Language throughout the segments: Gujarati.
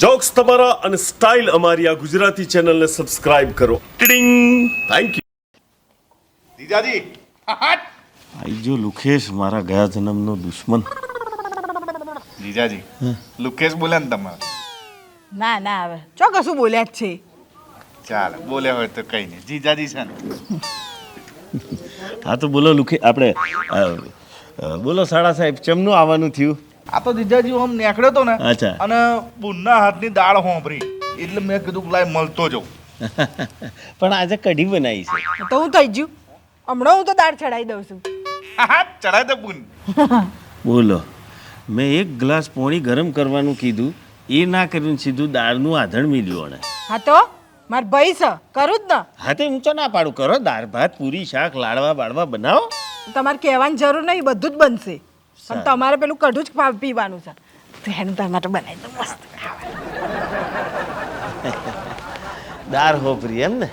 જોક્સ તમારા અને સ્ટાઇલ અમારી આ ગુજરાતી ચેનલને સબસ્ક્રાઇબ કરો. ટિડિંગ. Thank you. જીજાજી આઈ જો લુખેશ મારા ગયા જન્મનો દુશ્મન. જીજાજી લુકેશ બોલે ને તમારે ના ના હવે ચો કશું બોલ્યા જ છે. ચાલ બોલ્યા હોય તો કઈ નહીં. જીજાજી છે ને હા તો બોલો લુખે આપણે બોલો સાડા સાહેબ ચમનું આવવાનું થયું. આ તો જીજાજી આમ નીકળ્યો તો ને અચ્છા. અને બુનના હાથની દાળ હોંભરી એટલે મેં કીધું કે લાય મળતો જાઉં. પણ આજે કઢી બનાવી છે. તો હું થઈ ગયું હમણાં હું તો દાળ ચડાવી દઉં છું. હા ચડાય તો બુન. બોલો મેં એક ગ્લાસ પાણી ગરમ કરવાનું કીધું એ ના કર્યું ને સીધું દાળનું આધણ મિલ્યું અને હા તો માર ભાઈ છે કરું જ ને. હા તો ઊંચો ના પાડું કરો દાળ ભાત પૂરી શાક લાડવા બાળવા બનાવો. તમારે કહેવાની જરૂર નહીં બધું જ બનશે પણ તમારે પેલું કઢું જ પીવાનું છે તો એનું તમારે બનાવી દઉં મસ્ત. દાળ હોભરી એમ ને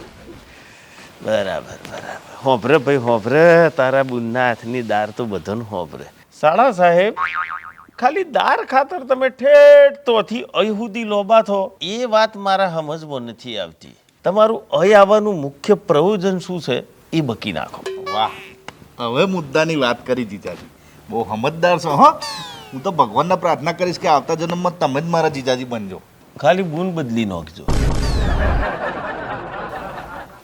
બરાબર બરાબર હોભરે ભાઈ હોભરે તારા બુનના હાથની દાળ તો બધાને હોભરે. સાડા સાહેબ ખાલી દાળ ખાતર તમે ઠેઠ તોથી અયહુદી લોબા થો એ વાત મારા સમજમાં નથી આવતી. તમારું અહીં આવવાનું મુખ્ય પ્રયોજન શું છે એ બકી નાખો. વાહ હવે મુદ્દાની વાત કરી જીજાજી. બહુ સમજદાર છો હો. હું તો ભગવાનને પ્રાર્થના કરીશ કે આવતા જન્મમાં તમે જ મારા જીજાજી બનજો. ખાલી બૂન બદલી નાખજો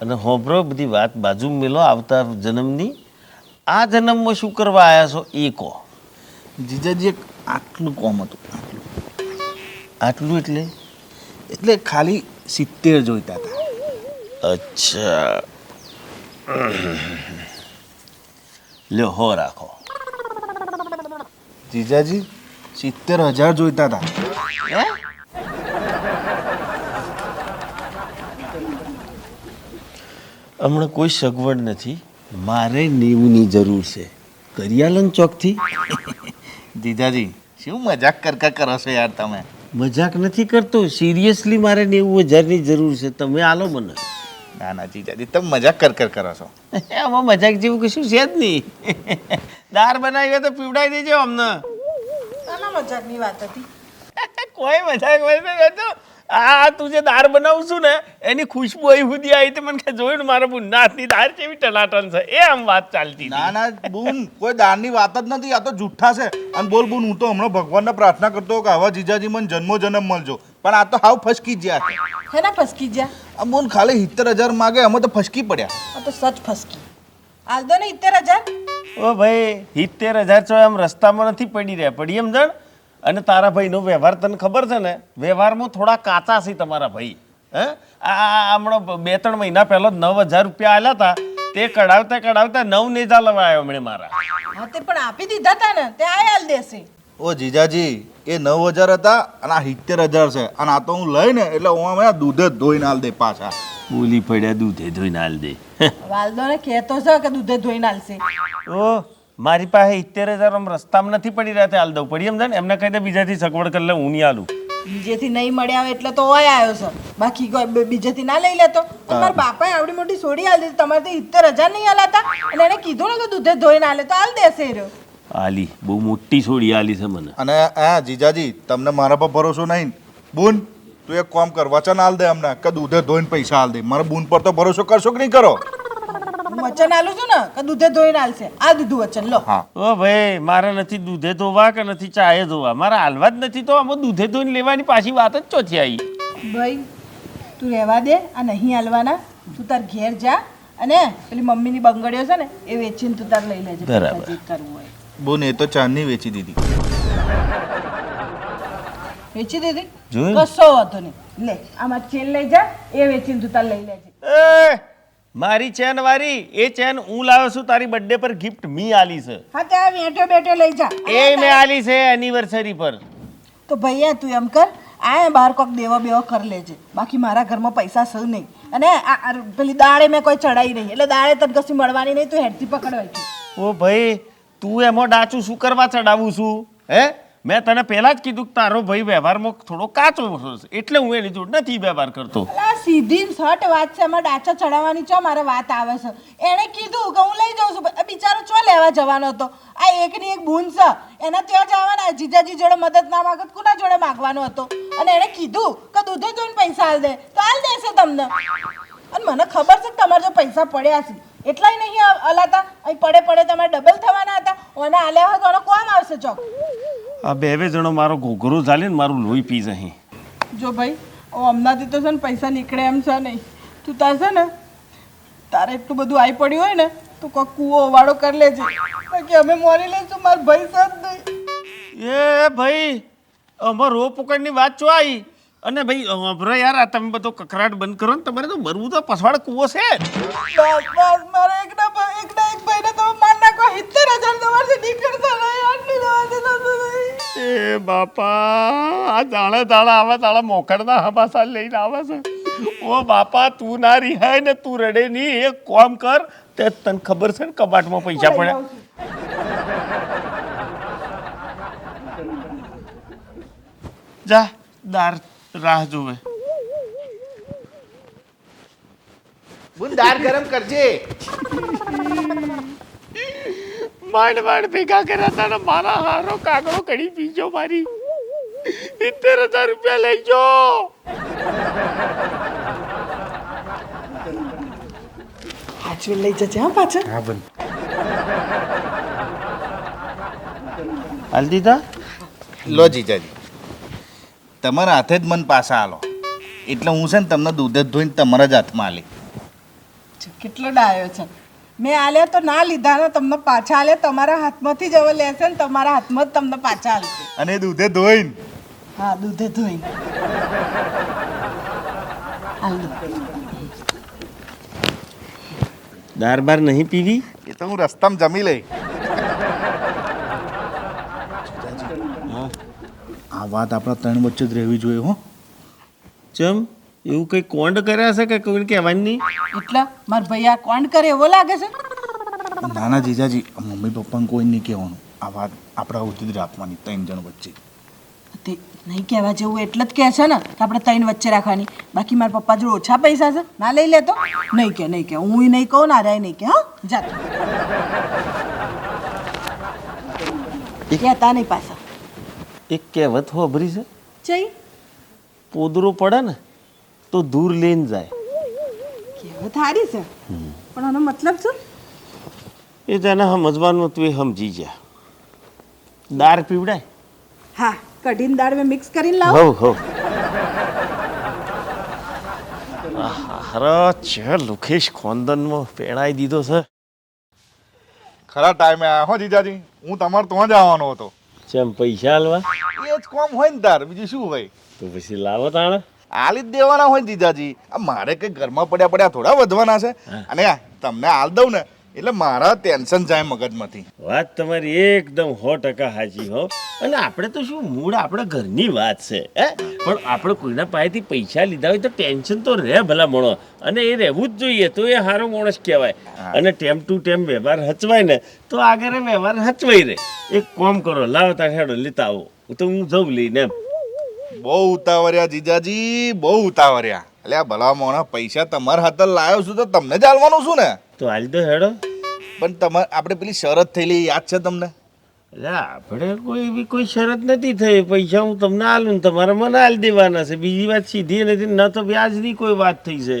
અને હોભરો બધી વાત બાજુ મેલો આવતા જન્મની. આ જન્મમાં શું કરવા આવ્યા છો એ કહો. જીજાજી એક આટલું કોમ હતું. આટલું એટલે એટલે ખાલી 70 જોઈતા હતા. અચ્છા લ્યો હો રાખો. જીજાજી 70,000 જોઈતા હતા. હમણાં કોઈ સગવડ નથી. મારે 90ની જરૂર છે. કરિયાલન ચોકથી. જીજાજી શું મજાક કરકા કરો છો યાર તમે. મજાક નથી કરતો સિરિયસલી મારે 90,000ની જરૂર છે. તમે આલો મને. ના ના જીજાજી તમે મજાક કરકર કરો છો. આમાં મજાક જેવું કશું છે જ નહીં. દાળ બનાવી હોય તો પીવડાવી દેજો અમને. આના મજાકની વાત હતી. કોઈ મજાક નથી. આ તું જે દાળ બનાવું છું ને એની ખુશ્બુ અહીં સુધી આવી તો મને જોયું ને મારા બુનના હાથની દાળ કેવી ટનાટન છે એ આમ વાત ચાલતી. ના ના બુન કોઈ દાળની વાત જ નથી. આ તો જુઠ્ઠા છે. અને બોલ બુન હું તો હમણાં ભગવાનને પ્રાર્થના કરતો કે આવા જીજાજી મને જન્મો જન્મ મળજો. પણ આ તો હાવ ફસકી ગયા. હેના ફસકી જ્યા આ બોલ ખાલી 70,000 માગે અમે તો ફસકી પડ્યા. આ તો સચ ફસકી હાલ દો ને 70,000. ઓ ભાઈ 70,000 તો આમ રસ્તામાં નથી પડી રહ્યા પડી એમ જણ. અને તારા ભાઈનો વ્યવહાર તને ખબર છે ને વ્યવહારમાં થોડા કાચા છે તમારા ભાઈ. હે આ હમણાં 2-3 મહિના પહેલો 9,000 રૂપિયા આલ્યા હતા તે કઢાવતા કઢાવતા 9 નેજા લવાયો હમણે મારા. હા તે પણ આપી દીધા હતા ને તે આ હાલ દેશે. ઓ જીજાજી એ 9,000 હતા અને આ 70,000 છે. અને આ તો હું લઈને એટલે હું દૂધ જ ધોઈને હાલ દે પાછા. બોલી પડ્યા દૂધે ધોઈને હાલ દે. વાલદો ને કહેતો છે કે દૂધે ધોઈને હાલશે. ઓ મારી પાસે 70,000 આમ રસ્તામાં નથી પડી રહ્યા હાલ દઉં પડી એમ જાણ એમને કહી દે બીજાથી સગવડ કરી લે હું નહીં હાલું. બીજેથી નહીં મળ્યા હોય એટલે તો ઓય આવ્યો છે બાકી કોઈ બીજેથી ના લઈ લેતો. તમારા બાપાએ આવડી મોટી સોડી હાલ દીધી તમારે તો 70,000 નહીં હાલાતા અને એને કીધું ને કે દૂધે ધોઈને હાલે તો હાલ દેશે રહ્યો. આલી બહુ મોટી છોડી આલી છે મને. અને હા જીજાજી તમને મારા પર ભરોસો નહીં. બુન તું એક કામ કર વચન હાલ દે અમને કે દૂધે ધોઈને પૈસા હાલ દે. મારા બુન પર તો ભરોસો કરશો કે નહીં કરો. વચન આલું છું ને કે દૂધે ધોઈને હાલશે. આ દીધું વચન લો. હા ઓ ભાઈ મારે નથી દૂધે ધોવા કે નથી ચાએ ધોવા મારા હાલવા જ નથી તો આમાં દૂધે ધોઈને લેવાની પાછી વાત જ ચોથી આવી. ભાઈ તું રહેવા દે આ નહીં હાલવાના. તું તાર ઘેર જા અને પેલી મમ્મીની બંગડીઓ છે ને એ વેચીને તું તાર લઈ લેજે. બરાબર. જે કરવું હોય બુન એ તો ચાંદની વેચી દીધી. વેચી દીધી જોયું? કશો વાંધો નહીં લે આમાં ચેન લઈ જા એ વેચીને તું તાર લઈ લેજે. એ મારી ચેન વારી એ ચેન હું લાવ્યો છું તારી બર્થડે પર ગિફ્ટ મી આલી છે. હા ત્યાં બેઠો બેઠો લઈ જા. એ મેં આલી છે એનિવર્સરી પર. તો ભૈયા તું એમ કર આ બહાર કોક દેવા બેવા કરી લેજે બાકી મારા ઘરમાં પૈસા સૌ નહીં. અને આ પેલી દાળે મેં કોઈ ચડાવી નહીં એટલે દાળે તને કશું મળવાની નહીં તું હેડથી પકડવાય છે. ઓ ભાઈ તું એમાં ડાચું શું કરવા ચડાવું છું હે મેં તને પહેલા જ કીધું કે તારો ભાઈ વ્યવહારમાં થોડો કાચો છે એટલે હું એની જોડે નથી વ્યવહાર કરતો. અલા સીધી શર્ટ વાત છે એમાં ડાચા ચડાવવાની ચો મારે વાત આવે છે. એણે કીધું કે હું લઈ જાઉં છું બિચારો ચો લેવા જવાનો હતો. આ એકની એક બૂન છે એના ત્યાં જવાના જીજાજી જોડે મદદ ના માંગત કોના જોડે માંગવાનો હતો અને એણે કીધું કે દૂધે જોઈને પૈસા આલ દે તો આલ દેશે તમને અને મને ખબર છે કે તમારે જો પૈસા પડ્યા છે એટલાય નહીં હલાતા અહીં પડે પડે તમારે ડબલ થવાના હતા ઓને આલ્યા હોય તો ઓનો કોમ આવશે ચોક આ બે જણો મારો ઘોઘરો ચાલે ને મારું લોહી પી અહીં જો ભાઈ હમણાંથી તો છે ને પૈસા નીકળે એમ છે નહીં તું તાર છે ને તારે એટલું બધું આવી પડ્યું હોય ને તો કોઈ કૂવો વાળો કરી લેજે બાકી અમે મોરી લઈશું મારા ભાઈ સાથ નહીં એ ભાઈ અમાર રો પકડની વાત ચો આવી અને ભાઈ અભરા યાર આ તમે બધો કકરાટ બંધ કરો ને તમારે તો મરવું તો પસવાડ કૂવો છે બસ બસ મારે એકના એક ભાઈને તમે માર નાખો 70,000 તમારથી નીકળશે નહીં આટલી જવા દે એ બાપા આ દાણા દાણા આવા દાણા મોકળના હમાસા લઈને આવે છે ઓ બાપા તું ના રિહાય ને તું રડે નહીં એક કામ કર તે તને ખબર છે ને કબાટમાં પૈસા પડ્યા જા દાર રાહ જોવે બુન દાળ ગરમ કરજે. માંડ માંડ ભેગા કર્યા હતા ને મારા હારો કાગડો કડી પીજો મારી 70,000 રૂપિયા લઈ જો હાચવી લઈ જજે હા પાછળ હા બુન. હાલ દીધા લો જીજાજી તમારા હાથે જ મને પાછા આલો એટલે હું છે ને તમને દૂધ જ ધોઈને તમારા જ હાથમાં આલી. કેટલો ડાયો છે મેં આલ્યા તો ના લીધા ને તમને પાછા આલ્યા તમારા હાથમાંથી જ હવે લેશે ને તમારા હાથમાં જ તમને પાછા આલશે અને દૂધે ધોઈને હા દૂધે ધોઈને હાલ દો. દાર બાર નહીં પીવી એ તો હું રસ્તામાં જમી લઈ. આ વાત આપણા ત્રણ વચ્ચે જ રહેવી જોઈએ હો. ચમ એવું કઈ કોન્ડ કર્યા છે કે કોઈ કહેવાની નહીં એટલે મારા ભાઈ આ કોણ કરે એવો લાગે છે નાના જીજાજી મમ્મી પપ્પાને કોઈ નહીં કહેવાનું. આ વાત આપણા સુધી જ રાખવાની ત્રણ જણ વચ્ચે. તે નહીં કહેવા જેવું એટલે જ કહે છે ને કે આપણે ત્રણ વચ્ચે રાખવાની બાકી મારા પપ્પા જોડે ઓછા પૈસા છે ના લઈ લેતો નહીં કે હું નહીં કહું ના રાય નહીં કે હા જા કહેતા નહીં પાછા એક કહેવત હોભરી છે જઈ પોદરો પડે ને તો દૂર લઈને જાય કહેવત સારી છે પણ આનો મતલબ શું એ તને સમજવાનું તું એ સમજી ગયા દાર પીવડાય હા કઢીને દાળ મેં મિક્સ કરીને લાવો હવ હવ હારા છે લુખેશ ખોંદનમાં પેણાઈ દીધો છે ખરા ટાઈમે આવ્યા હો જીજાજી. હું તમારે ત્યાં જ આવવાનો હતો. ચમ પૈસા હાલવા એ જ કોમ હોય ને તાર બીજું શું હોય. તો પછી લાવો તાણે આલી જ દેવાના હોય ને જીજાજી. આ મારે કઈ ઘરમાં પડ્યા થોડા વધવાના છે અને આ તમને આલ દઉં ને એટલે મારા ટેન્શન જાય મગજમાંથી. વાત તમારી એકદમ 100% સાચી હો અને આપણે તો શું મૂળ આપણા ઘરની વાત છે હે પણ આપણે કોઈના પાસેથી પૈસા લીધા હોય તો ટેન્શન તો રહે ભલા મળો અને એ રહેવું જ જોઈએ તો એ સારો માણસ કહેવાય અને ટેમ ટુ ટેમ વ્યવહાર હચવાય ને તો આગળ વ્યવહાર હચવાઈ રહે. એક કામ કરો લાવો તાર હેડો લેતા આવો તો હું જઉં લઈને એમ. બહુ ઉતાવળ્યા જીજાજી બહુ ઉતાવળ્યા. એટલે આ ભલા મોણા પૈસા તમારા હાથે લાવ્યો છું તો તમને જ આલવાનું છું ને. તો હાલ તો હેડો પણ તમારે આપણે પેલી શરત થયેલી યાદ છે તમને. એટલે આપણે કોઈ એવી કોઈ શરત નથી થઈ પૈસા હું તમને આલું ને તમારે મને આલી દેવાના છે બીજી વાત સીધી નથી ન તો વ્યાજની કોઈ વાત થઈ છે.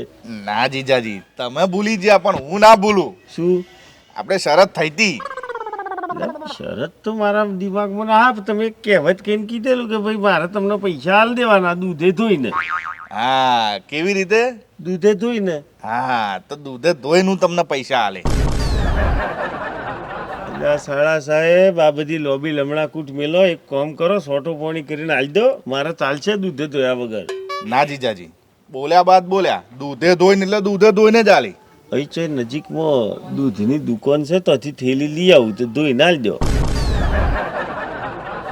ના જીજાજી તમે ભૂલી ગયા પણ હું ના ભૂલું. શું આપણે શરત થઈ હતી. એટલે શરત તો મારા દિમાગમાં ના હા તમે એક કહેવત કહીને કીધેલું કે ભાઈ મારે તમને પૈસા આલ દેવાના દૂધે ધોઈને. હા કેવી રીતે. દૂધે ધોઈને હા તો દૂધે ધોઈને હું તમને પૈસા આલે. એટલે સાળા સાહેબ આ બધી લોબી લમણા કૂટ મેલો એક કામ કરો સોટો પોણી કરીને આલી દો મારે ચાલશે દૂધે ધોયા વગર. ના જીજાજી બોલ્યા બાદ બોલ્યા દૂધે ધોઈને એટલે દૂધે ધોઈને જ આલી. અહીં છે નજીકમાં દૂધની દુકાન છે ત્યાંથી થેલી લઈ આવું તો ધોઈને આલી દો.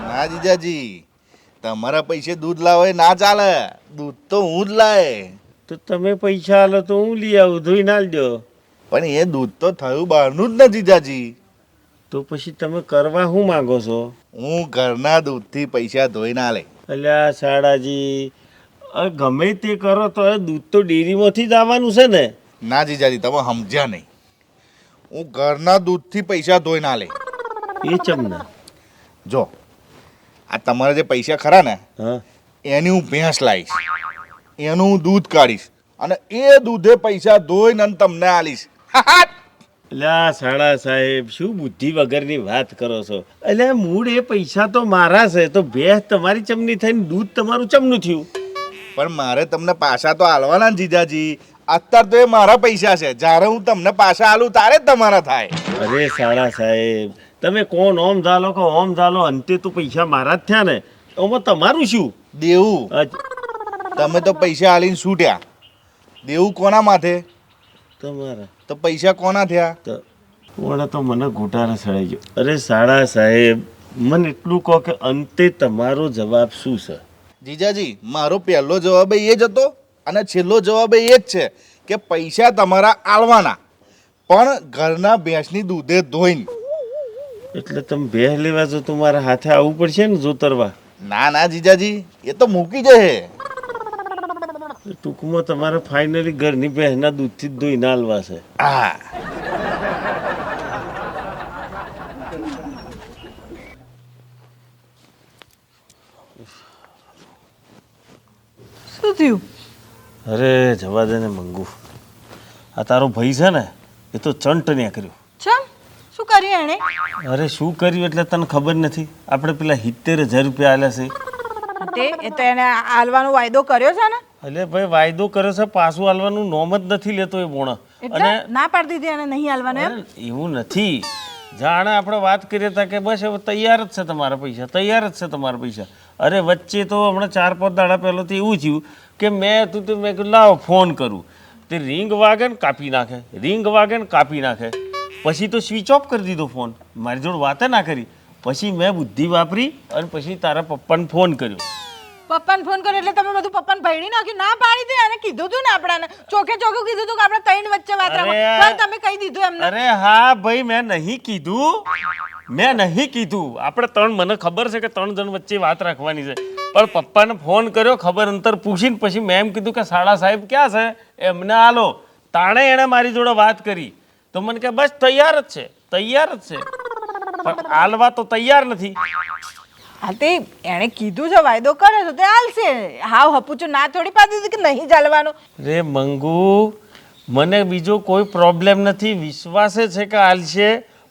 ના જીજાજી તમારા પૈસે દૂધ લાવે ના ચાલે. દૂધ તો હું જ લાવે. તો તમે પૈસા આલો તો હું લઈ આવું ધોઈને આલી દો. પણ એ દૂધ તો થયું બહારનું જ ને જીજાજી. તો પછી તમે કરવા શું માંગો છો. હું ઘરના દૂધથી પૈસા ધોઈને આલે. અલ્યા શાળાજી ગમે તે કરો તો એ દૂધ તો ડેરીમાંથી જ આવવાનું છે ને. ના જીજાજી તમે સમજ્યા નહીં. હું ઘરના દૂધથી પૈસા ધોઈને આલે. એ ચમના જો આ તમારા જે પૈસા ખરા ને હા એની હું ભેંસ લાવીશ, એનું હું દૂધ કાઢીશ અને એ દૂધે પૈસા ધોઈને અને તમને આલીશ. અલ્યા સાળા સાહેબ શું બુદ્ધિ વગરની વાત કરો છો? અલ્યા મૂળ એ પૈસા તો મારા છે, તો ભેંસ તમારી ચમની થઈને દૂધ તમારું ચમનું થયું. પણ મારે તમને પાછા તો આલવાના ને જીજાજી. અત્યારે તો એ મારા પૈસા છે, જ્યારે હું તમને પાછા આલું ત્યારે જ તમારા થાય. અરે સાળા સાહેબ તમે કોણ ઓમ ઝાલો કે ઓમ ઝાલો, અંતે તો પૈસા મારા જ થયા ને. એમાં તમારું શું? દેવું તમે તો પૈસા આલીને છૂટ્યા, દેવું કોના માથે? તમારા તો પૈસા કોના થયા? તો ઓળા તો મને ઘૂંટાને સડાઈ ગયો. અરે સાળા સાહેબ મને એટલું કહો કે અંતે તમારો જવાબ શું છે? જીજાજી મારો પહેલો જવાબ એ જ હતો અને છેલ્લો જવાબ એ જ છે કે પૈસા તમારા આલવાના, પણ ઘરના ભેંસની દૂધે ધોઈને. એટલે તમે ભેહ લેવા જો તો મારા હાથે આવવું પડશે ને જોતરવા? ના ના જીજાજી, એ તો મૂકી જશે. ટૂંકમાં તમારે ફાઇનલી ઘરની ભેંસના દૂધથી જ ધોઈને હાલવા છે. હા શું થયું? અરે જવા દે ને મંગુ, આ તારો ભાઈ છે ને એ તો ચંટ ને કર્યું. ચમ શું કર્યું એણે? અરે શું કર્યું એટલે તને ખબર નથી? આપણે પેલા 70,000 રૂપિયા આલ્યા છે. એ તો એને આલવાનો વાયદો કર્યો છે ને. એટલે ભાઈ વાયદો કર્યો છે, પાછું આલવાનું નોમ જ નથી લેતો એ બોણા. એટલે ના પાડી દીધી એને નહીં આલવાનું એમ? એવું નથી, જાણે આપણે વાત કરીએ હતા કે બસ હવે તૈયાર જ છે તમારા પૈસા, તૈયાર જ છે તમારા પૈસા. અરે વચ્ચે તો હમણાં 4-5 દાડા પહેલાં તો એવું થયું કે મેં કીધું લાવો ફોન કરું, તે રિંગ વાગે ને કાપી નાખે, રિંગ વાગે ને કાપી નાખે. પછી તો સ્વિચ ઓફ કરી દીધો ફોન, મારી જોડે વાતે ના કરી. પછી મેં બુદ્ધિ વાપરી અને પછી તારા પપ્પાને ફોન કર્યો. પપ્પાને ફોન કર્યો એટલે તમે બધું પપ્પાને ભયડી નાખ્યું? ના પાડી દે, એને કીધું તું ને આપણાને ચોખ્ખે ચોખ્ખું કીધું તું કે આપણે ત્રણ વચ્ચે વાત રાખો. તમે કહી દીધું એમને? અરે હા ભાઈ મેં નહીં કીધું, મેં નહીં કીધું. આપણે ત્રણ, મને ખબર છે કે 3 જણ વચ્ચે વાત રાખવાની છે, પણ પપ્પાને ફોન કર્યો ખબર અંતર પૂછીને પછી મેં એમ કીધું કે સાળા સાહેબ ક્યાં છે એમને આલો. તાણે એણે મારી જોડે વાત કરી તો મને કે બસ તૈયાર જ છે, તૈયાર જ છે, પણ આલવા તો તૈયાર નથી. હા તે એણે કીધું છે વાયદો કરે તો તે હાલશે. હાવ હપુચું ના થોડી પાડી દીધું કે નહીં ચાલવાનું. રે મંગુ મને બીજો કોઈ પ્રોબ્લેમ નથી, વિશ્વાસે છે કે હાલશે,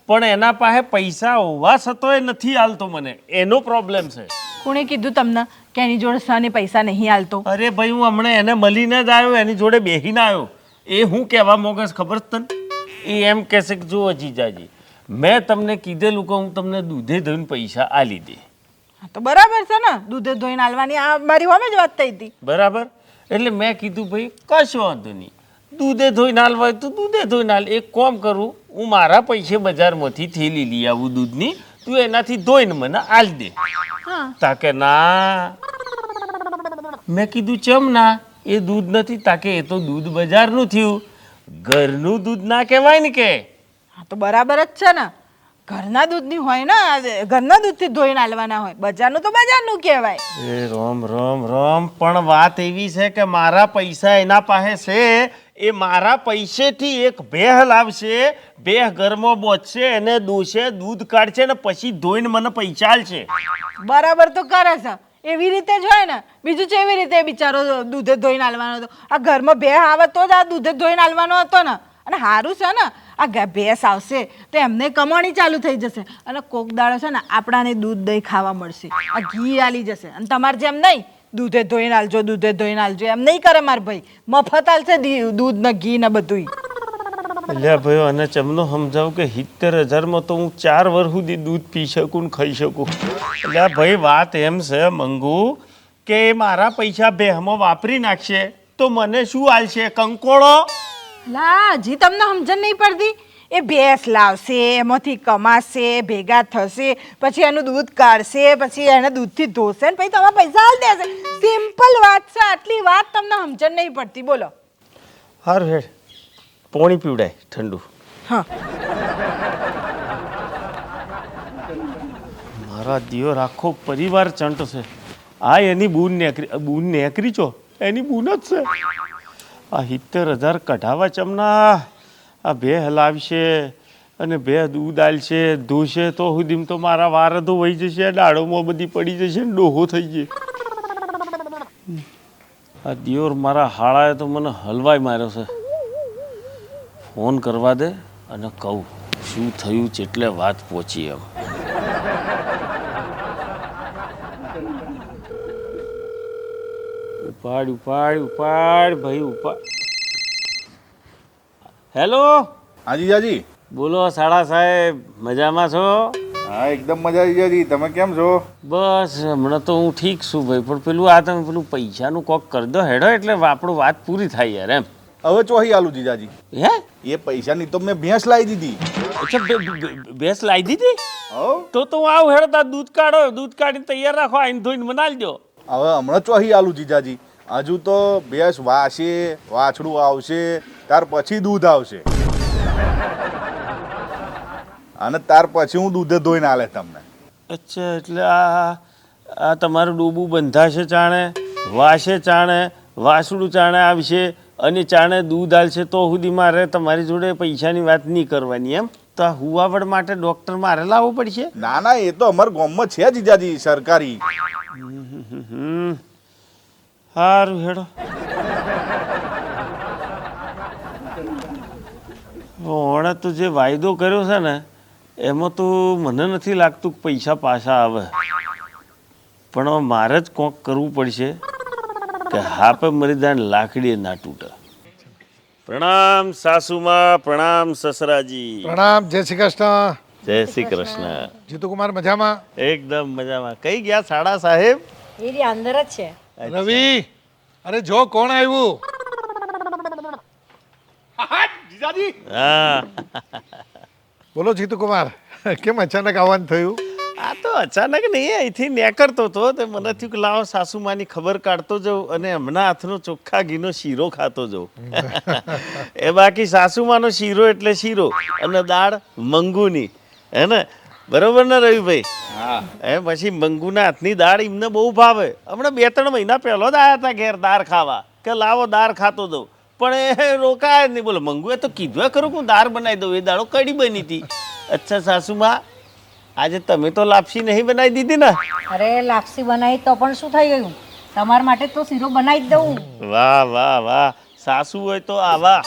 પણ એના પાસે પૈસા હોવા છતોય નથી હાલતો, મને એનો પ્રોબ્લેમ છે. કોણે કીધું તમને કે એની જોડે સાને પૈસા નહીં હાલતો? અરે ભાઈ હું હમણાં એને મળીને જ આવ્યો, એની જોડે બેહીને આવ્યો. એ હું કહેવા માંગે છે ખબર છે તને? એ એમ કહેશે કે જુઓ જીજાજી મેં તમને કીધેલું કે હું તમને દૂધે ધોઈને પૈસા આલી દે. તો બરાબર છે ને, દૂધે ધોઈને હાલવાની આ મારી હોમે જ વાત થઈ હતી. બરાબર, એટલે મેં કીધું ભાઈ કશો વાંધો નહીં, દૂધે ધોઈને હાલવા હોય તો દૂધે ધોઈને હાલ. એક કામ કરું, હું મારા પૈસે બજારમાંથી થેલી લઈ આવું દૂધની, તું એનાથી ધોઈને મને આલ દે. તાકે ના, મેં કીધું ચમ ના, એ દૂધ નથી. તાકે એ તો દૂધ બજારનું થયું, ઘરનું દૂધ ના કહેવાય ને કે. હા તો બરાબર જ છે ને, ઘરના દૂધની હોય ને, ઘરના દૂધથી ધોઈને હાલવાના હોય, બજારનું તો બજારનું કહેવાય. એ રોમ રોમ રોમ, પણ વાત એવી છે કે મારા પૈસા એના પાસે છે, એ મારા પૈસેથી એક ભેહ લાવશે, ભેહ ઘરમાં બોચશે, એને દોશે, દૂધ કાઢશે ને પછી ધોઈને મને પૈસા આલશે. બરાબર તો કરે છે, એવી રીતે જ હોય ને. બીજું છે એવી રીતે બિચારો દૂધે ધોઈને હાલવાનો હતો. આ ઘરમાં ભેહ આવે તો જ આ દૂધે ધોઈને હાલવાનો હતો ને. અને સારું છે ને, આ ભેંસ આવશે તો એમને કમાણી ચાલુ થઈ જશે અને કોક દાડો છે ને આપણાને દૂધ દહીં ખાવા મળશે, આ ઘી આલી જશે. અને તમારે જેમ નહીં દૂધે ધોઈને હાલજો, દૂધે ધોઈને હાલજો એમ નહીં કરે મારા ભાઈ, મફત હાલશે દૂધ ને ઘી ને બધું. એટલે ભાઈ અને ચમનો સમજાવું કે 70,000માં તો હું 4 વર્ષ સુધી દૂધ પી શકું ને ખાઈ શકું. એટલે ભાઈ વાત એમ છે મંગુ કે મારા પૈસા ભેહમાં વાપરી નાખશે તો મને શું આલશે? કંકોળો. લા હજી તમને સમજણ નહીં પડતી? એ ભેંસ લાવશે, એમાંથી કમાશે, ભેગા થશે, પછી એનું દૂધ કાઢશે, પછી એને દૂધથી ધોશે ને પછી તમારા પૈસા હાલ દેશે. સિમ્પલ વાત છે, આટલી વાત તમને સમજણ નહીં પડતી. બોલો. હારું હેડ પાણી પીવડાય ઠંડુ. હા મારા દિયોર આખો પરિવાર ચંટ છે. આ એની બૂન નેકરી છો, એની બૂન જ છે. આ 70,000 કઢાવા ચમના, આ બે હલાવશે અને બે દૂધ આલશે ધોશે તો સુધીમાં તો મારા વાર તો વહી જશે દાડોમાં બધી પડી જશે ને ડોહો થઈ જાય. આ દિયોર મારા હાળાએ તો મને હલવાઈ માર્યો છે. ફોન કરવા દે અને કહું શું થયું જેટલે વાત પહોંચી એમ. ઉપાડ ઉપાડ ઉપાડ ભાઈ ઉપાડ. હેલો, હા જીજાજી. બોલો સાડા સાહેબ, મજામાં છો? હા એકદમ મજા જીજાજી. તમે કેમ છો? બસ હમણાં તો હું ઠીક છું ભાઈ, પણ પેલું આ તમે પેલું પૈસાનું કોક કરી દો હેડો એટલે આપણું વાત પૂરી થાય યાર એમ. હવે ચોહી આલું જીજાજી. હે એ પૈસાની તો મેં ભેંસ લાવી દીધી. અચ્છા ભેંસ લાવી દીધી? હવ તો હું આવું હેડતા દૂધ કાઢો, દૂધ કાઢીને તૈયાર રાખો, આઈને ધોઈને બનાવી દો. હવે હમણાં ચોહી આલું જીજાજી. હજુ તો ભેંસ વાશે, વાછડું આવશે, ત્યાર પછી દૂધ આવશે અને ત્યાર પછી હું દૂધે ધોઈને આલે તમને. અચ્છા એટલે આ તમારું ડૂબું બંધાશે ચાણે, વાશે ચાણે, વાસડું ચાણે આવશે અને ચાણે દૂધ આલશે તો સુધી મારે તમારી જોડે પૈસાની વાત નહીં કરવાની એમ? તો આ હુવાવડ માટે ડૉક્ટર મારે લાવવો પડશે? ના ના, એ તો અમારા ગામમાં છે જીજાજી સરકારી. સારું હેડો. ઓણે તું જે વાયદો કર્યો છે ને એમાં તો મને નથી લાગતું કે પૈસા પાછા આવે, પણ હવે મારે જ કોક કરવું પડશે કે હાપે મરી જાય ને લાકડીએ ના તૂટે. પ્રણામ સાસુમાં, પ્રણામ સસરાજી. પ્રણામ. જય શ્રી કૃષ્ણ. જય શ્રી કૃષ્ણ. જીતુકુમાર મજામાં? એકદમ મજામાં. કઈ ગયા સાડા સાહેબ? એ અંદર જ છે. રવિ, અરે જો કોણ આવ્યું. હા બોલો જીતુકુમાર, કેમ અચાનક આવવાનું થયું? આ તો અચાનક નહીં, અહીંથી નીકળતો હતો તો મને થયું કે લાવો સાસુમાની ખબર કાઢતો જાઉં અને એમના હાથનો ચોખ્ખા ઘીનો શીરો ખાતો જાઉં. એ બાકી સાસુમાનો શીરો એટલે શીરો અને દાળ મંગુની, હે ને? બરોબર ને રવિભાઈ? હા. એ પછી મંગુના હાથની દાળ એમને બહુ ભાવે. હમણાં 2-3 મહિના પહેલો જ આવ્યા હતા ઘેર દાળ ખાવા કે લાવો દાળ ખાતો દઉં, પણ એ રોકાય જ નહીં. બોલો મંગુએ તો કીધું ખરું કે હું દાળ બનાવી દઉં. એ દાળો કડી બની હતી. અચ્છા સાસુમા, આજે તમે તો લાપસી નહીં બનાવી દીધી ને? અરે લાપસી બનાવી તો પણ શું થઈ ગયું, તમારા માટે તો શીરો બનાવી જ દઉં. વાહ વાહ વાહ, સાસુ હોય તો આવા.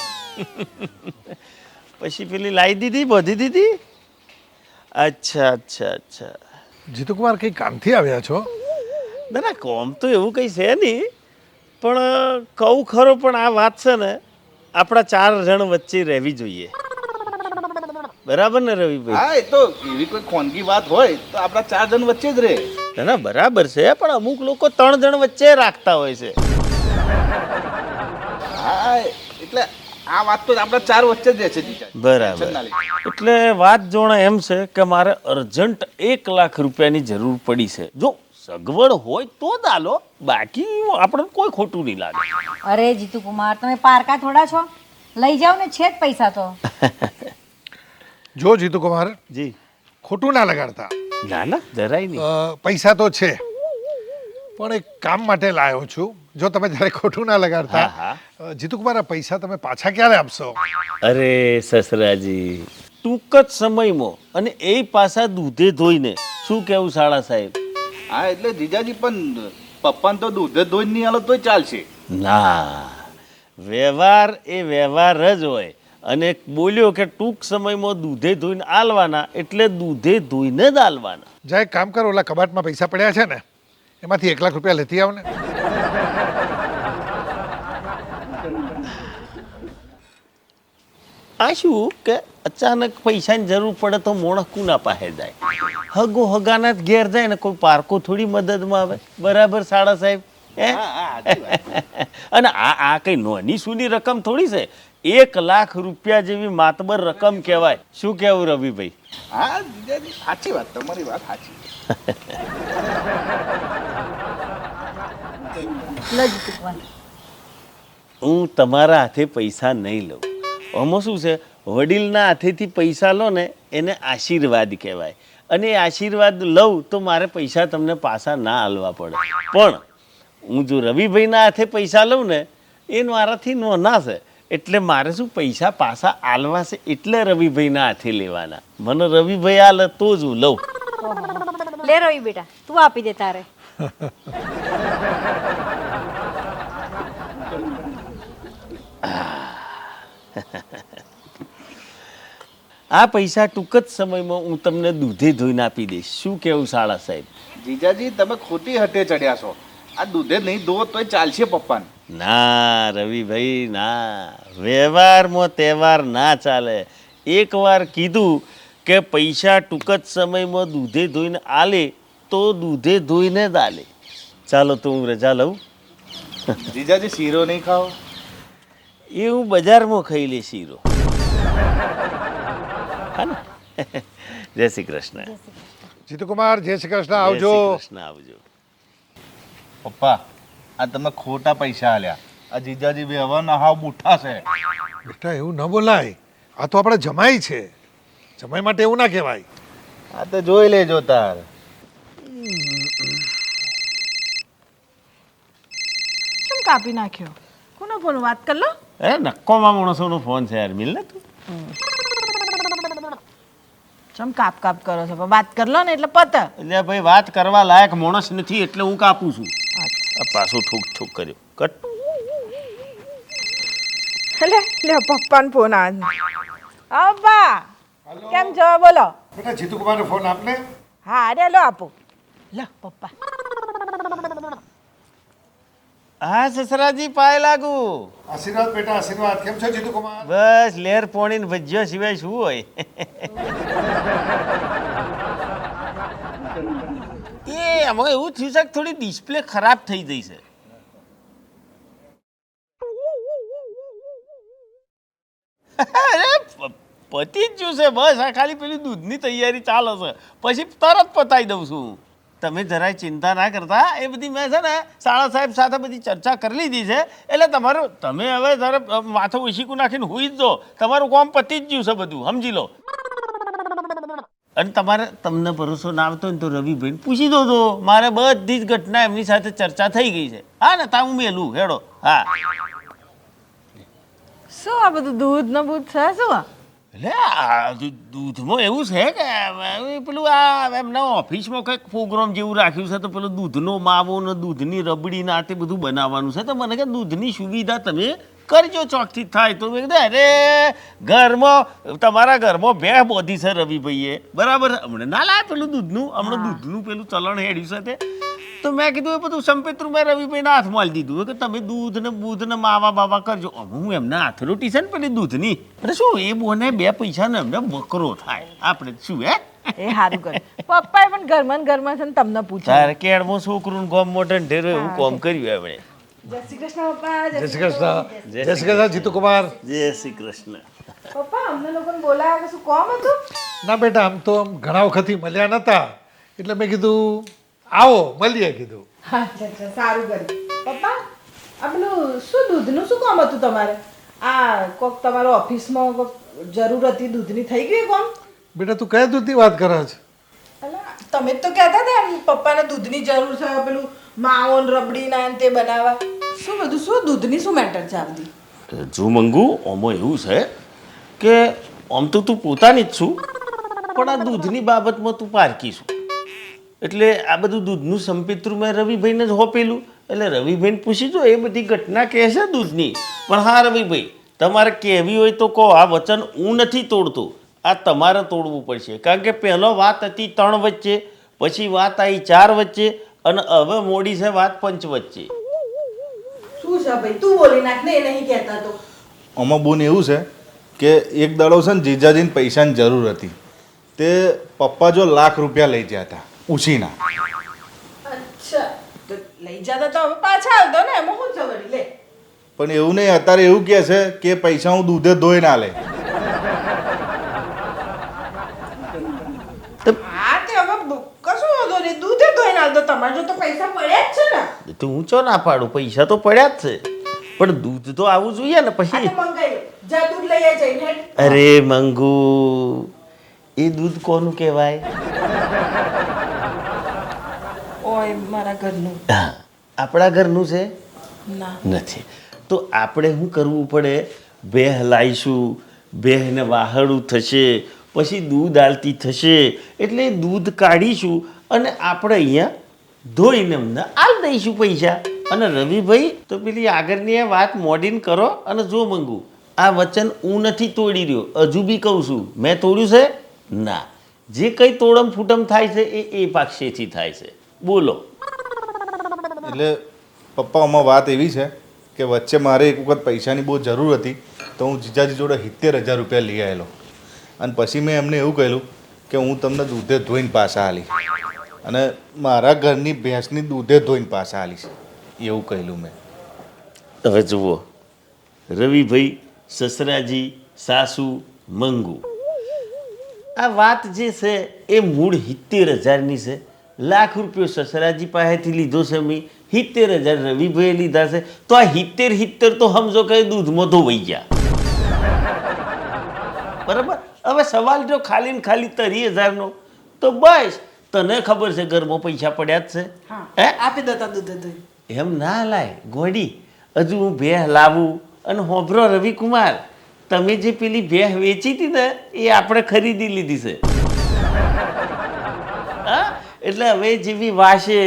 પછી પેલી લાવી દીધી, બોધી દીધી? અચ્છા અચ્છા અચ્છા. જીતુકુમાર કઈ કામથી આવ્યા છો? ના ના, કોમ તો એવું કંઈ છે નહીં, પણ કહું ખરો પણ આ વાત છે ને આપણા 4 જણ વચ્ચે રહેવી જોઈએ. બરાબર ને રવિભાઈ? હા, એ તો એવી કોઈ ખોનગી વાત હોય તો આપણા 4 જણ વચ્ચે જ રહે. ના ના બરાબર છે, પણ અમુક લોકો 3 જણ વચ્ચે રાખતા હોય છે. હા, એટલે આ વાત તો આપણા 4 વચ્ચે જ રહે છે જીજાજી. બરાબર. એટલે વાત જોણે એમ છે કે મારે અર્જન્ટ 1 લાખ રૂપિયાની જરૂર પડી છે. જો સગવડ હોય તો જ આલો, બાકી આપણે કોઈ ખોટું નહીં લાગે. અરે જીતુકુમાર, તમે પારકા થોડા છો, લઈ જાઓ ને, છે જ પૈસા તો. જો જીતુકુમાર, જી. ખોટું ના લગાડતા. ના ના જરાય નહીં. પૈસા તો છે, પણ એક કામ માટે લાવ્યો છું. જો તમે જ્યારે ખોટું ના લગાડતા. હા, જીતુકુમાર, આ પૈસા તમે પાછા ક્યારે આપશો? અરે સસરાજી, ટૂંક જ સમયમાં અને એ પાછા દૂધે ધોઈને. શું કેવું સાળા સાહેબ? હા, એટલે જીજાજી પણ પપ્પાને તો દૂધે ધોઈને નહીં આલો તોય ચાલશે. ના, વ્યવહાર એ વ્યવહાર જ હોય. અને બોલ્યો કે ટૂંક સમયમાં દૂધે ધોઈને આલવાના એટલે દૂધે ધોઈને જ આલવાના. જા એક કામ કરો, ઓલા કબાટમાં પૈસા પડ્યા છે ને, એમાંથી 1 લાખ રૂપિયા લેતી આવ ને. આ શું કે અચાનક પૈસાની જરૂર પડે તો મોણસ કુના પાસે જાય? હગો હગાના જ ઘેર જાય ને, કોઈ પારકો થોડી મદદમાં આવે. બરાબર સાળા સાહેબ? હે? અને આ કઈ નોની સૂની રકમ થોડી છે. 1 લાખ રૂપિયા જેવી માતબર રકમ કહેવાય. શું કહેવું રવિભાઈ? હા જીજાજી, સાચી વાત, તમારી વાત સાચી. લો જીતુકુમાર. હું તમારા હાથે પૈસા નહીં લઉં. આમાં શું છે, વડીલના હાથેથી પૈસા લો ને એને આશીર્વાદ કહેવાય. અને એ આશીર્વાદ લઉં તો મારે પૈસા તમને પાછા ના આલવા પડે. પણ હું જો રવિભાઈના હાથે પૈસા લઉં ને એ મારાથી નાના છે, એટલે મારે શું પૈસા પાછા આલવા છે એટલે રવિભાઈના હાથે લેવાના. મને રવિભાઈ આલે તો જ હું લઉં. લે રવિ બેટા તું આપી દે તારે. આ પૈસા ટૂંક જ સમયમાં હું તમને દૂધે ધોઈને આપી દઈશ. શું કેવું શાળા સાહેબ? જીજાજી તમે ખોટી હટે ચડ્યા છો. આ દૂધે નહીં દો તોય ચાલશે પપ્પાને. ના રવિભાઈ ના, વ્યવહારમાં તહેવાર ના ચાલે. એકવાર કીધું કે પૈસા ટૂંક જ સમયમાં દૂધે ધોઈને આલે તો દૂધે ધોઈને જ આલે. ચાલો તો હું રજા લઉં. જીજાજી શીરો નહીં ખાઓ? એ હું બજારમાં ખાઈ લે શીરો. હા ને? જય શ્રી કૃષ્ણ. જીતુકુમાર જય શ્રી કૃષ્ણ, જય આવજો. શ્રી કૃષ્ણ, આવજો. પપ્પા આ તમે ખોટા પૈસા આલ્યા. આ જીજાજી બી હવે નહાવ બુઠ્ઠા છે. બેટા એવું ન બોલાય, આ તો આપણે જમાઈ છે. જમાઈ માટે એવું ના કહેવાય. આ તો જોઈ લેજો તાર. કેમ કાપી નાખ્યો? કોનો ફોન? વાત કર લો. એ નક્કોમાં માણસોનો ફોન છે યાર, મિલ ને તું. ચમ કાપ કાપ કરો છો? પણ વાત કર લો ને એટલે પત. એટલે ભાઈ વાત કરવા લાયક માણસ નથી એટલે હું કાપું છું. આ પાછું ઠૂક ઠૂક કર્યું. કટ. લે લે પપ્પાનો ફોન આજ. અબ્બા કેમ છો? બોલો. બેટા જીતુકુમારનો ફોન આપને. હા અરે લો આપો. લો પપ્પા. હા સસરાજી પાય લાગુ. આશીર્વાદ બેટા આશીર્વાદ. કેમ છો જીતુકુમાર? બસ લેર પોણી ને ભજ્યો સિવાય શું હોય. એ આમાં એવું થયું છે કે થોડી ડિસ્પ્લે ખરાબ થઈ ગઈ છે. અરે પતી જ ગયું છે બસ. આ ખાલી પેલી દૂધની તૈયારી ચાલે છે, પછી તરત પતાવી દઉં છું. તમે જરાય ચિંતા ના કરતા. એ બધી મેં છે ને શાળા સાહેબ સાથે બધી ચર્ચા કરી લીધી છે. એટલે તમારું તમે હવે જયારે માથું ઉશીકું નાખીને હુઈ જ દો. તમારું કામ પતી જ ગયું છે બધું, સમજી લો. અને તમારે તમને ભરોસો ના આવતો ને તો રવિભાઈને પૂછી દો. તો મારે બધી જ ઘટના એમની સાથે ચર્ચા થઈ ગઈ છે. હા ને તા હું મેલું હેડો. હા શું આ બધું દૂધ ને બૂધ છે શું? એટલે આ દૂધમાં એવું છે કે પેલું આ એમના ઓફિસમાં કંઈક પ્રોગ્રામ જેવું રાખ્યું છે. તો પેલું દૂધનો માવો ને દૂધની રબડી ને આ તે બધું બનાવવાનું છે. તો મને કે દૂધની સુવિધા તમે કરજો ચોકથી થાય. તો મેં કીધું અરે ઘરમાં તમારા ઘરમાં ભેં બોધી છે રવિભાઈએ, બરાબર. હમણાં ના લાય પેલું દૂધનું, હમણાં દૂધનું પેલું ચલણ હેડ્યું છે તે. તો મેં કીધું એ બધું સંપેતરું મેં રવિભાઈના હાથમાં આલી દીધું કે તમે દૂધ ને બૂધ ને માવા બાવા કરજો. હું એમના હાથરોટી છે ને પેલી દૂધની, એટલે શું એ બોને બે પૈસા ને એમને બકરો થાય. આપણે શું હે એ સારું કરે. પપ્પાએ પણ ઘરમાં છે ને તમને પૂછ્યું. તારે કેળમાં છોકરું ગોમ મોટે ઢેરો એવું કામ કર્યું એમણે. જય શ્રી કૃષ્ણ પપ્પા. જય શ્રી કૃષ્ણ. જય શ્રી કૃષ્ણ જીતુકુમાર. જય શ્રી કૃષ્ણ. પપ્પા અમને લોકોને બોલાવ્યા કે શું કોમ હતું? ના બેટા આમ તો આમ ઘણા વખતથી મળ્યા નતા એટલે મેં કીધું આવો મળીએ કીધું. અચ્છા સારું કર્યું. પપ્પા આ પેલું શું દૂધનું શું કામ હતું તમારે? આ કોક તમારો ઓફિસમાં કોક જરૂર હતી દૂધની, થઈ ગઈ કોમ? બેટા તું કયા દૂધની વાત કરે છે? અલા તમે જ તો કહેતા હતા એમ પપ્પાને દૂધની જરૂર છે, પેલું માવો ને રબડી ના ને તે બનાવવા. શું બધું શું દૂધની શું મેટર છે આ બધી? જો મંગુ આમાં એવું છે કે આમ તો તું પોતાની જ છું, પણ આ દૂધની બાબતમાં તું પારકી છું. એટલે આ બધું દૂધનું સંપિત્રું મેં રવિભાઈને જ હોપેલું. એટલે રવિભાઈને પૂછી જો, એ બધી ઘટના કહે છે દૂધની. પણ હા રવિભાઈ તમારે કહેવી હોય તો કહો. આ વચન હું નથી તોડતો, આ તમારે તોડવું પડશે. કારણ કે પહેલો વાત હતી 3 વચ્ચે, પછી વાત આવી 4 વચ્ચે, અને હવે મોડી છે વાત 5 વચ્ચે. શું છે ભાઈ તું બોલી નાખ ને, એ નહીં કહેતા તો. આમાં બોન એવું છે કે એક દાડો છે ને જીજાજીને પૈસાની જરૂર હતી. તે પપ્પા જો લાખ રૂપિયા લઈ ગયા હતા ઉછીના. અચ્છા તો લઈ જતા તો હવે પાછા આવતો ને, એમાં શું છે વળી? લે પણ એવું નહીં, અત્યારે એવું કહે છે કે પૈસા હું દૂધે ધોઈ ના લે. હા તે હવે કશું વાંધો નહીં, દૂધે ધોઈને આવતો. તમારે જો તો પૈસા પડ્યા જ છે ને. તો હું ચો ના પાડું, પૈસા તો પડ્યા જ છે, પણ દૂધ તો આવવું જોઈએ ને પછી. આ તો મંગાઈ લો. જા દૂધ લઈ આય જઈને હેડ. અરે મંગુ, એ દૂધ કોનું કહેવાય? ઓય મારા ઘરનું. હા, આપણા ઘરનું છે? ના નથી. તો આપણે શું કરવું પડે? ભેહ લાવીશું, ભેહને વાહડું થશે, પછી દૂધ આલતી થશે, એટલે દૂધ કાઢીશું અને આપણે અહીંયા ધોઈને અમને આલ દઈશું પૈસા. અને રવિભાઈ તો પેલી આગળની આ વાત મોડીને કરો અને જો મંગુ આ વચન હું નથી તોડી રહ્યો, હજુ બી કહું છું. મેં તોડ્યું છે ના. જે કંઈ તોડમ ફૂટમ થાય છે એ પાક્ષેથી થાય છે. બોલો. એટલે પપ્પા આમાં વાત એવી છે કે વચ્ચે મારે એક વખત પૈસાની બહુ જરૂર હતી, તો હું જીજાજી જોડે 70,000 રૂપિયા લઈ આવેલો. અને પછી મેં એમને એવું કહેલું કે હું તમને દૂધે ધોઈને પાછા આલીશ, અને મારા ઘરની ભેંસની દૂધે ધોઈને પાછા આલીશ, એવું કહેલું મેં. હવે જુઓ, રવિભાઈ, સસરાજી, સાસુ, મંગુ, આ વાત જે છે એ મૂળ 70,000ની છે. લાખ રૂપિયો સસરાજી પાસેથી લીધો છે મેં, 70,000 રવિભાઈએ લીધા છે. તો આ 70 તો સમજો કે દૂધમાં ધોવાઈ ગયા. બરાબર. હવે સવાલ જો ખાલી ને ખાલી 30,000નો, તો બસ તને ખબર છે ઘરમાં પૈસા પડ્યા જ છે. હે, આપી દેતા દૂધે ધોઈ. એમ ના લાય ગોડી. હજુ હું ભેહ લાવું. અને હોભરો રવિકુમાર, તમે જે પેલી ભેહ વેચી હતી ને એ આપણે ખરીદી લીધી છે. હા, એટલે હવે જેવી વાસે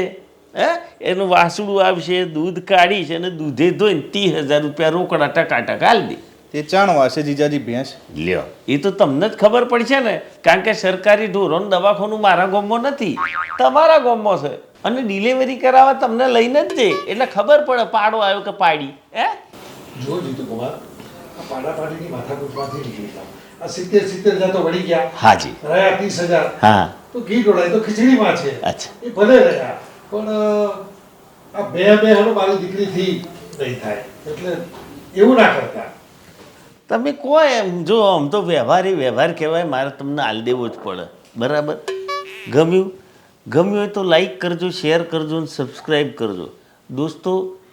એનું વાસણું આવશે, દૂધ કાઢીશ અને દૂધે ધોઈને 30,000 રૂપિયા રોકડા ટકા હાલ દે. તે ચાણ વાસે જીજાજી ભેંસ? લ્યો, એ તો તમને જ ખબર પડશે ને, કારણ કે સરકારી ઢોરોનું દવાખાનું મારા ગામમાં નથી, તમારા ગામમાં છે. અને ડિલિવરી કરાવવા તમને લઈને જ જઈ, એટલે ખબર પડે પાડો આવ્યો કે પાડી. જો જીતુકુમાર, આ પાડાપાડીની માથાકૂટમાંથી નીકળી જાઓ. આ 70,000 તો વળી ગયા. હાજી. રહ્યા 30,000. હા. તો ઘી ઢોળાય તો ખીચડીમાં છે. અચ્છા. એ ભલે રહ્યા, પણ આ બે હણો મારી દીકરીથી નહીં થાય, એટલે એવું ના કરતા. તમે કહો એમ. જો આમ તો વ્યવહાર કહેવાય, મારે તમને આલ દેવો જ પડે. બરાબર. ગમ્યું હોય તો લાઈક કરજો, શેર કરજો અને સબસ્ક્રાઈબ કરજો. દોસ્તો,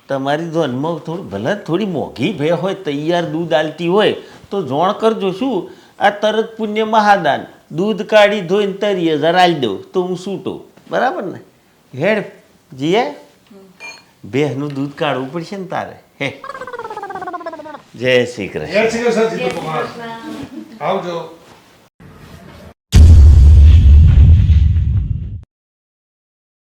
તમારી ધ્યાનમાં ભલે થોડી મોંઘી ભે હોય, તૈયાર દૂધ આલતી હોય તો જોણ કરજો. શું આ તરત પુણ્ય મહાદાન, દૂધ કાઢી ધોઈને 30,000 આલી દઉં તો હું છૂટો. બરાબર ને? હેડ જીએ, ભેહનું દૂધ કાઢવું પડશે ને તારે. હે, જય શ્રી કૃષ્ણ. જય શ્રી કૃષ્ણ જીતુકુમાર. આવજો.